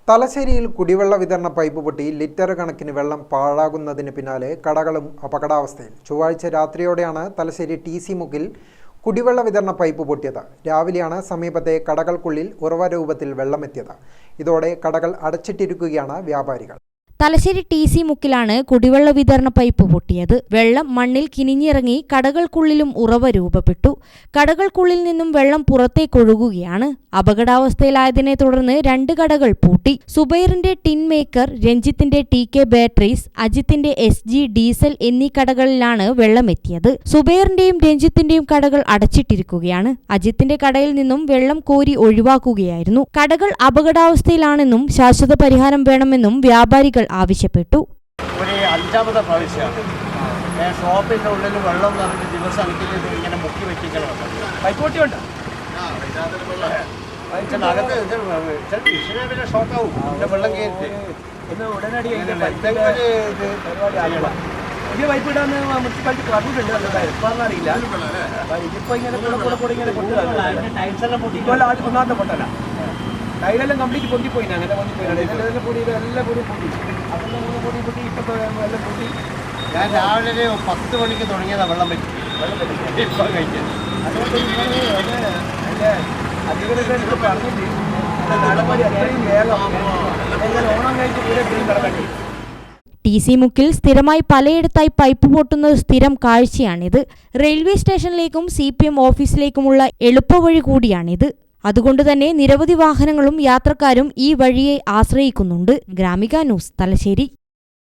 തലശ്ശേരിയിൽ കുടിവെള്ള വിതരണ പൈപ്പ് പൊട്ടി ലിറ്റർ കണക്കിന് വെള്ളം പാഴാകുന്നതിന് പിന്നാലെ കടകളും അപകടാവസ്ഥയിൽ. ചൊവ്വാഴ്ച രാത്രിയോടെയാണ് തലശ്ശേരി TC മുക്കിൽ കുടിവെള്ള വിതരണ പൈപ്പ് പൊട്ടിയത്. രാവിലെയാണ് സമീപത്തെ കടകൾക്കുള്ളിൽ ഉറവ രൂപത്തിൽ വെള്ളമെത്തിയത്. ഇതോടെ കടകൾ അടച്ചിട്ടിരിക്കുകയാണ് വ്യാപാരികൾ. തലശ്ശേരി TC മുക്കിലാണ് കുടിവെള്ള വിതരണ പൈപ്പ് പൊട്ടിയത്. വെള്ളം മണ്ണിൽ കിനിഞ്ഞിറങ്ങി കടകൾക്കുള്ളിലും ഉറവ രൂപപ്പെട്ടു. കടകൾക്കുള്ളിൽ നിന്നും വെള്ളം പുറത്തേക്കൊഴുകുകയാണ്. അപകടാവസ്ഥയിലായതിനെ തുടർന്ന് 2 കടകൾ പൂട്ടി. സുബൈറിന്റെ ടിൻ മേക്കർ, രഞ്ജിത്തിന്റെ TK ബാറ്ററീസ്, അജിത്തിന്റെ SG ഡീസൽ എന്നീ കടകളിലാണ് വെള്ളമെത്തിയത്. സുബൈറിന്റെയും രഞ്ജിത്തിന്റെയും കടകൾ അടച്ചിട്ടിരിക്കുകയാണ്. അജിത്തിന്റെ കടയിൽ നിന്നും വെള്ളം കോരി ഒഴിവാക്കുകയായിരുന്നു. കടകൾ അപകടാവസ്ഥയിലാണെന്നും ശാശ്വത പരിഹാരം വേണമെന്നും വ്യാപാരികൾ ആവശ്യപ്പെട്ടു. ഒരു 5ാമത്തെ പ്രാവശ്യമാണ് ഷോപ്പിൻ്റെ ഉള്ളിൽ വെള്ളം നിറഞ്ഞ് ദിവസം അനക്കില്ല ഇങ്ങനെ മുക്കി വെച്ചിങ്ങനെ പൈപ്പോട്ടിയുണ്ട് പിന്നെ ഷോക്കാവും വെള്ളം കയറ്റി ഉടനടി പുതിയ പൈപ്പ് ഇടാൻ മുനിസിപ്പാലിറ്റി പറഞ്ഞിട്ടുണ്ട്. അറിയില്ല ഇതിപ്പോ ഇങ്ങനെ കൂടെ ഇങ്ങനെ ടൈൽസെല്ലാം പൊട്ടി ഒന്നാമത്തെ പൊട്ടല ടൈലെല്ലാം കംപ്ലീറ്റ് പൊട്ടിപ്പോയി. അങ്ങനെ പൊട്ടിപ്പോയി എല്ലാം പൊടി പൊട്ടി അതൊന്നും പൊട്ടി ഇപ്പൊ എല്ലാം പൊട്ടി. ഞാൻ രാവിലെ 10 മണിക്ക് തുടങ്ങിയതാണ് വെള്ളം പറ്റി ഇപ്പം കഴിക്കാൻ. അതുകൊണ്ട് അതിൻ്റെ അധികൃതർ പറഞ്ഞിട്ട് നടപടി അത്രയും വേഗം എങ്ങനെ ഓണം കഴിച്ച് കൂടെ കിടക്കട്ടെ. TC മുക്കിൽ സ്ഥിരമായി പലയിടത്തായി പൈപ്പ് പൊട്ടുന്നത് സ്ഥിരം കാഴ്ചയാണിത്. റെയിൽവേ സ്റ്റേഷനിലേക്കും CPM ഓഫീസിലേക്കുമുള്ള എളുപ്പവഴി കൂടിയാണിത്. അതുകൊണ്ടുതന്നെ നിരവധി വാഹനങ്ങളും യാത്രക്കാരും ഈ വഴിയെ ആശ്രയിക്കുന്നുണ്ട്. ഗ്രാമിക ന്യൂസ്, തലശ്ശേരി.